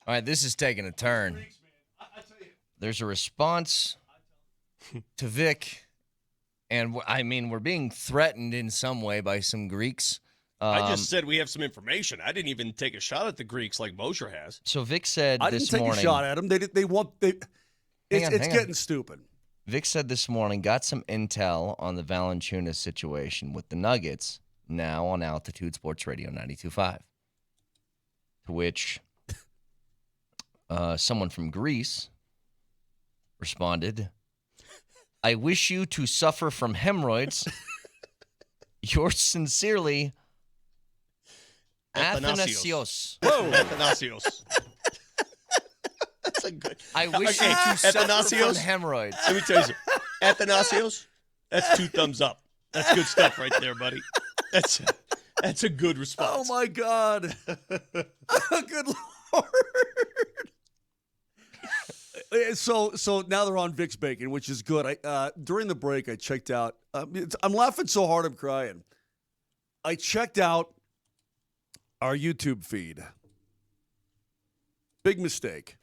All right, this is taking a turn. There's a response to Vic, and I mean, we're being threatened in some way by some Greeks. I just said we have some information. I didn't even take a shot at the Greeks like Moser has. So Vic said I this didn't take morning. a shot at them. It's getting stupid. Vic said this morning, got some intel on the Valančiūnas situation with the Nuggets, now on Altitude Sports Radio 92.5. To which someone from Greece responded, I wish you to suffer from hemorrhoids. Yours sincerely, Athanasios. Whoa, Athanasios. That's a good. I wish you to suffer from hemorrhoids. Let me tell you something. Athanasios, that's 2 thumbs up. That's good stuff right there, buddy. That's a good response. Oh, my God. Good Lord. So now they're on Vic's Bacon, which is good. During the break, I checked out. I'm laughing so hard I'm crying. I checked out our YouTube feed. Big mistake.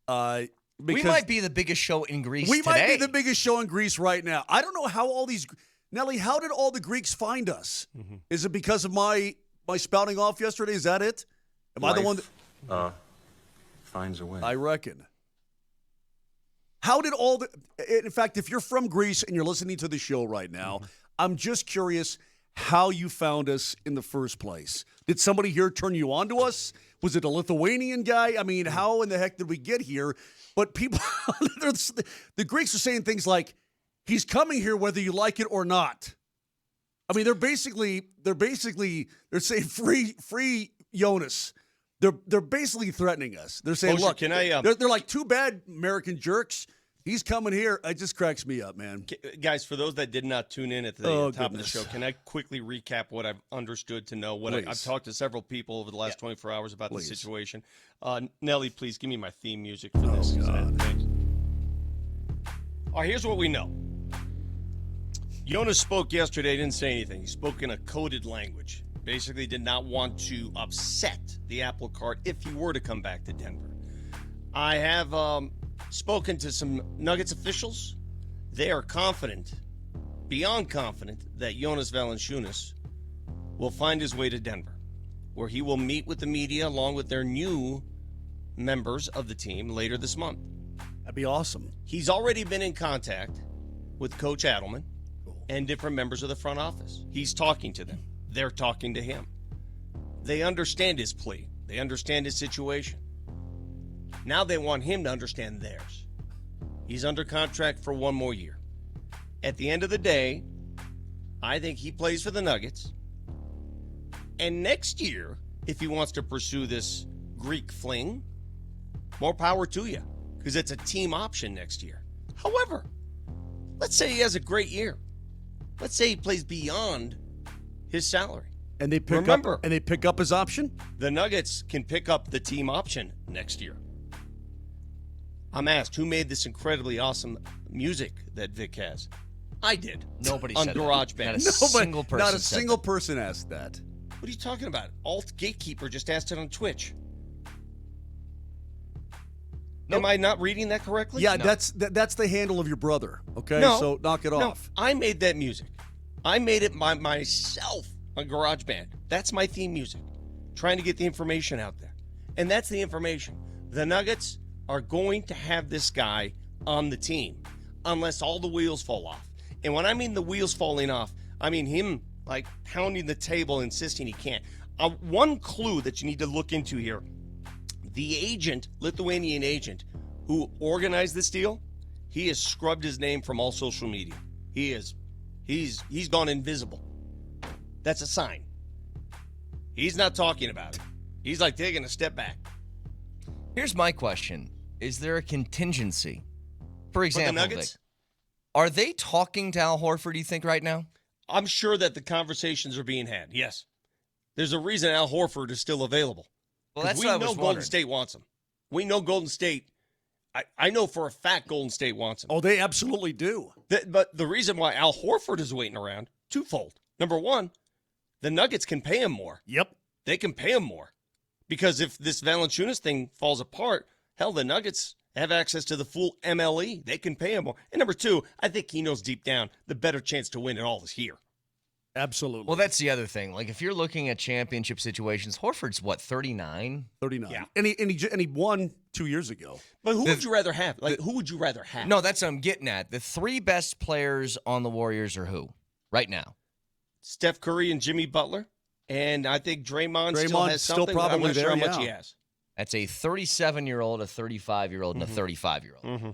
We might be the biggest show in Greece We today. might be the biggest show in Greece right now. I don't know how all these... Nelly, how did all the Greeks find us? Mm-hmm. Is it because of my spouting off yesterday? Is that it? Am I the one that... finds a way. I reckon. How did all the... In fact, if you're from Greece and you're listening to the show right now, I'm just curious how you found us in the first place. Did somebody here turn you on to us? Was it a Lithuanian guy? I mean, how in the heck did we get here? But people... the Greeks are saying things like, he's coming here whether you like it or not. I mean, they're saying free Jonas. They're basically threatening us. They're saying, Moser, look, can I, they're like, too bad, American jerks. He's coming here. It just cracks me up, man. Guys, for those that did not tune in at the top of the show, can I quickly recap what I've understood to know? I've talked to several people over the last 24 hours about the situation. Nelly, please give me my theme music for this. God. Thanks. All right, here's what we know. Jonas spoke yesterday, didn't say anything. He spoke in a coded language. Basically did not want to upset the apple cart if he were to come back to Denver. I have spoken to some Nuggets officials. They are confident, beyond confident, that Jonas Valančiūnas will find his way to Denver, where he will meet with the media along with their new members of the team later this month. That'd be awesome. He's already been in contact with Coach Adelman and different members of the front office. He's talking to them. They're talking to him. They understand his plea. They understand his situation. Now they want him to understand theirs. He's under contract for 1 more year. At the end of the day, I think he plays for the Nuggets. And next year, if he wants to pursue this Greek fling, more power to you, because it's a team option next year. However, let's say he has a great year. Let's say he plays beyond his salary. And they pick up his option? The Nuggets can pick up the team option next year. I'm asked, who made this incredibly awesome music that Vic has? I did. Nobody on said GarageBand. Not a single person asked that. What are you talking about? Alt Gatekeeper just asked it on Twitch. Nope. Am I not reading that correctly? Yeah, no. That's the handle of your brother, okay? No, so knock it off. I made that music. I made it myself on GarageBand. That's my theme music. Trying to get the information out there. And that's the information. The Nuggets are going to have this guy on the team unless all the wheels fall off. And when I mean the wheels falling off, I mean him like pounding the table, insisting he can't. One clue that you need to look into here, the agent, Lithuanian agent, who organized this deal, he has scrubbed his name from all social media. He's gone invisible. That's a sign. He's not talking about it. He's like taking a step back. Here's my question. Is there a contingency? For example, the Nuggets? Vic, are they talking to Al Horford, do you think, right now? I'm sure that the conversations are being had, yes. There's a reason Al Horford is still available. Well, that's we what I know was Golden wondering. State wants him. We know Golden State. I know for a fact Golden State wants him. Oh, they absolutely do. But the reason why Al Horford is waiting around, twofold. Number one, the Nuggets can pay him more. Yep. They can pay him more. Because if this Valančiūnas thing falls apart, hell, the Nuggets have access to the full ML&E. They can pay him more. And number two, I think he knows deep down the better chance to win it all is here. Absolutely. Well, that's the other thing. Like, if you're looking at championship situations, Horford's, 39? 39. Yeah. And he won 2 years ago. But who would you rather have? Who would you rather have? No, that's what I'm getting at. The three best players on the Warriors are who right now? Steph Curry and Jimmy Butler. And I think Draymond still has still something. probably I'm not sure how there, much yeah. he has. That's a 37-year-old, a 35-year-old, and a 35-year-old. Mm-hmm.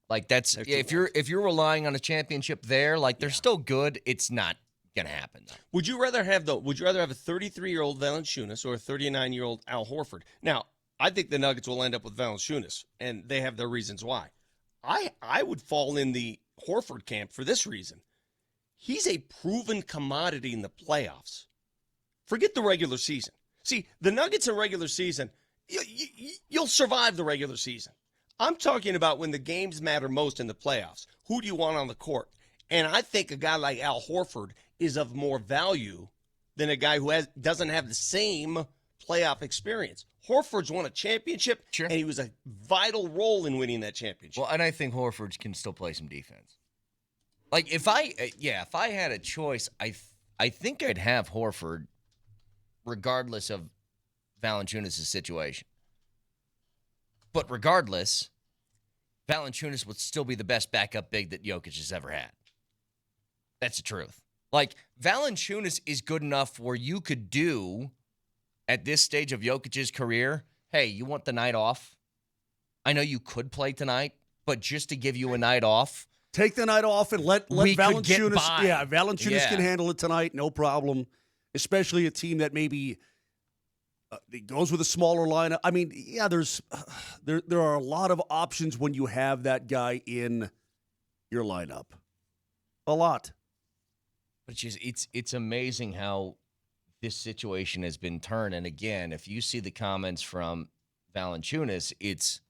Like, that's if you're relying on a championship there, like, they're still good. It's not gonna happen though. Would you rather have a 33-year-old Valančiūnas or a 39-year-old Al Horford? Now, I think the Nuggets will end up with Valančiūnas, and they have their reasons why. I would fall in the Horford camp for this reason. He's a proven commodity in the playoffs. Forget the regular season. See, the Nuggets in regular season, you'll survive the regular season. I'm talking about when the games matter most in the playoffs. Who do you want on the court? And I think a guy like Al Horford is of more value than a guy who doesn't have the same playoff experience. Horford's won a championship, and he was a vital role in winning that championship. Well, and I think Horford can still play some defense. Like, if I had a choice, I think I'd have Horford regardless of Valančiūnas' situation. But regardless, Valančiūnas would still be the best backup big that Jokic has ever had. That's the truth. Like, Valančiūnas is good enough where you could do, at this stage of Jokic's career, hey, you want the night off? I know you could play tonight, but just to give you a night off. Take the night off and let Valančiūnas. Yeah, Valančiūnas can handle it tonight, no problem. Especially a team that maybe goes with a smaller lineup. I mean, yeah, there are a lot of options when you have that guy in your lineup. A lot. But it's amazing how this situation has been turned. And again, if you see the comments from Valančiūnas, it's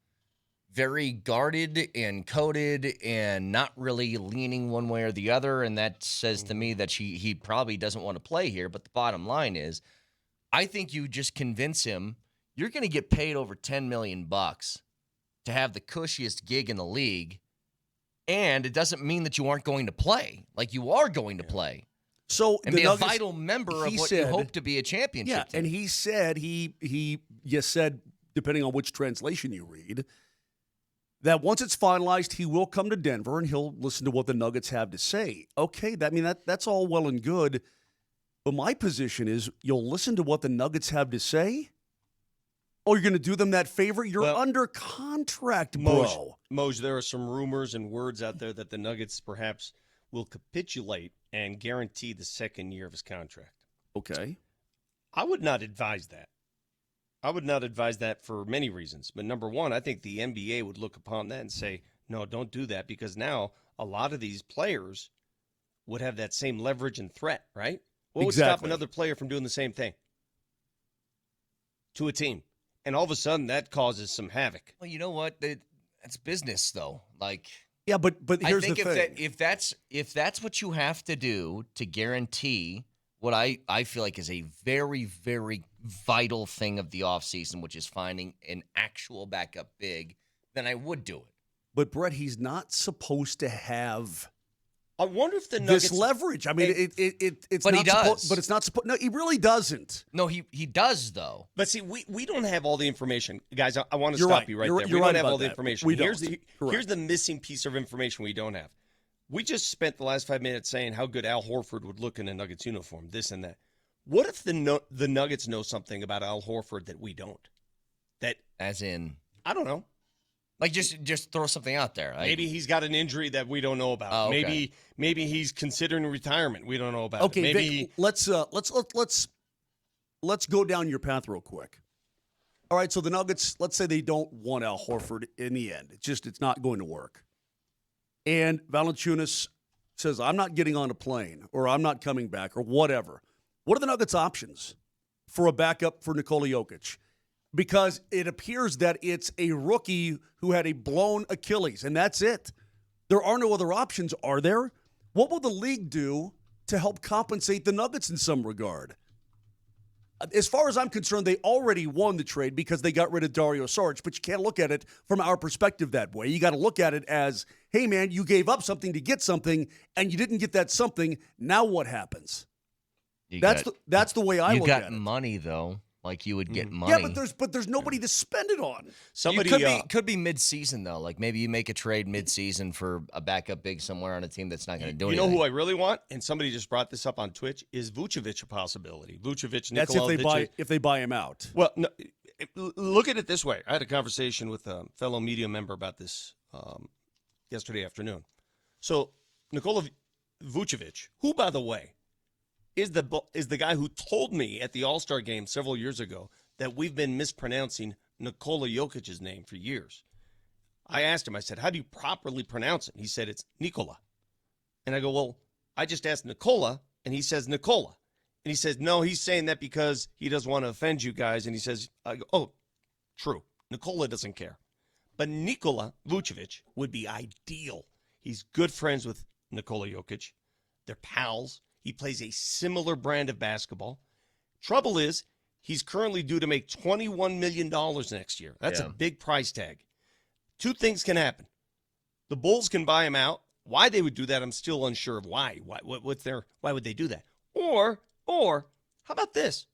very guarded and coded and not really leaning one way or the other. And that says to me that he probably doesn't want to play here. But the bottom line is, I think you just convince him you're going to get paid over $10 million to have the cushiest gig in the league. And it doesn't mean that you aren't going to play. Like, you are going to play. So and be a vital member of what you hope to be a championship team. And he said, he said, depending on which translation you read, that once it's finalized, he will come to Denver and he'll listen to what the Nuggets have to say. Okay, that's all well and good. But my position is, you'll listen to what the Nuggets have to say, or you're going to do them that favor? You're under contract, bro. Moj, there are some rumors and words out there that the Nuggets perhaps will capitulate and guarantee the second year of his contract. Okay. I would not advise that. I would not advise that for many reasons. But number one, I think the NBA would look upon that and say, no, don't do that, because now a lot of these players would have that same leverage and threat, right? What would stop another player from doing the same thing to a team? And all of a sudden, that causes some havoc. Well, you know what? That's business, though. Like, yeah, but here's the thing. If that's what you have to do to guarantee what I feel like is a very, very vital thing of the offseason, which is finding an actual backup big, then I would do it. But, Brett, he's not supposed to have I wonder if the Nuggets this leverage. I mean, it's but not he does. But it's not supposed. No, he really doesn't. No, he does though. But see, we don't have all the information, guys. I want to stop you right there. We don't have all the information. We here's don't. Here's the missing piece of information we don't have. We just spent the last 5 minutes saying how good Al Horford would look in a Nuggets uniform, this and that. What if the Nuggets know something about Al Horford that we don't? That, as in, I don't know. Like, just throw something out there. Maybe he's got an injury that we don't know about. Oh, okay. Maybe he's considering retirement. We don't know about. Okay, maybe let's go down your path real quick. All right, so the Nuggets, let's say they don't want Al Horford in the end. It's not going to work. And Valančiūnas says, I'm not getting on a plane, or I'm not coming back, or whatever. What are the Nuggets' options for a backup for Nikola Jokic? Because it appears that it's a rookie who had a blown Achilles, and that's it. There are no other options, are there? What will the league do to help compensate the Nuggets in some regard? As far as I'm concerned, they already won the trade because they got rid of Dario Saric, but you can't look at it from our perspective that way. You got to look at it as, hey, man, you gave up something to get something, and you didn't get that something. Now what happens? That's the way I look at it. You got money, though. Like you would get money. Yeah, but there's nobody to spend it on. Somebody could be mid-season though. Like maybe you make a trade mid-season for a backup big somewhere on a team that's not going to do anything. You know who I really want? And somebody just brought this up on Twitch. Is Vučević a possibility? Vučević, That's if they buy him out. Well, no, look at it this way. I had a conversation with a fellow media member about this yesterday afternoon. So Nikola Vučević, who by the way is the guy who told me at the All-Star game several years ago that we've been mispronouncing Nikola Jokic's name for years. I asked him, I said, how do you properly pronounce it? He said, it's Nikola. And I go, well, I just asked Nikola, and he says Nikola. And he says, no, he's saying that because he doesn't want to offend you guys. And he says, I go, oh, true. Nikola doesn't care. But Nikola Vučević would be ideal. He's good friends with Nikola Jokic. They're pals. He plays a similar brand of basketball. Trouble is, he's currently due to make $21 million next year. That's a big price tag. Two things can happen. The Bulls can buy him out. Why they would do that, I'm still unsure of why. Why would they do that? Or how about this?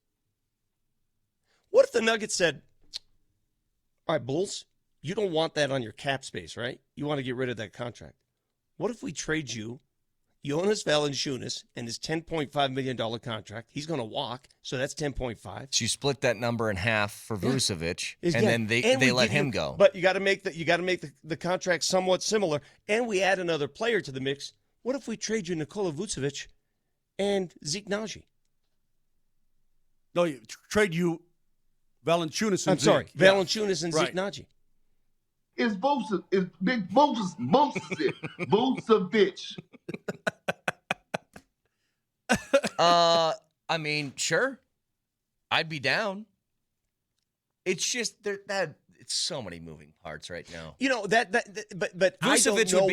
What if the Nuggets said, all right, Bulls, you don't want that on your cap space, right? You want to get rid of that contract. What if we trade you Jonas Valančiūnas and his $10.5 million contract? He's going to walk, so that's 10.5. So you split that number in half for Vučević, and then they let him go. But you got to make the contract somewhat similar, and we add another player to the mix. What if we trade you Nikola Vučević and Zeke Nagy? No, trade you Valančiūnas and I'm sorry, Zeke. Valančiūnas and Zeke Nagy. It's Big Vučević. I mean, sure, I'd be down. It's just that it's so many moving parts right now. You know but Vučević would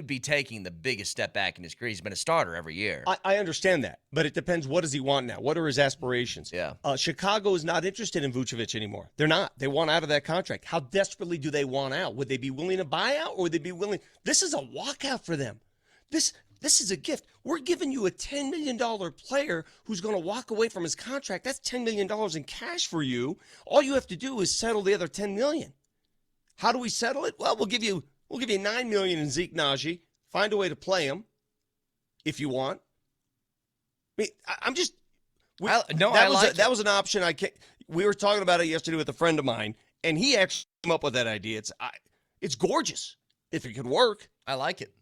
be taking the biggest step back in his career. He's been a starter every year. I understand that, but it depends. What does he want now? What are his aspirations? Yeah. Chicago is not interested in Vučević anymore. They're not. They want out of that contract. How desperately do they want out? Would they be willing to buy out, or would they be willing? This is a walkout for them. This is a gift. We're giving you a $10 million player who's going to walk away from his contract. That's $10 million in cash for you. All you have to do is settle the other $10 million. How do we settle it? Well, we'll give you $9 million in Zeke Nagy. Find a way to play him if you want. I mean, that was an option. We were talking about it yesterday with a friend of mine, and he actually came up with that idea. It's gorgeous if it could work. I like it.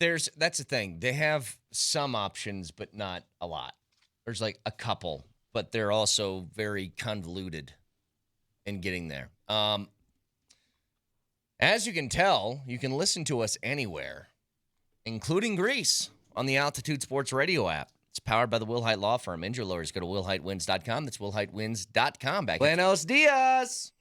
That's the thing. They have some options, but not a lot. There's like a couple, but they're also very convoluted in getting there. As you can tell, you can listen to us anywhere, including Greece, on the Altitude Sports Radio app. It's powered by the Wilhite Law Firm. Injury lawyers, go to willhitewins.com. That's willhitewins.com. Buenos dias.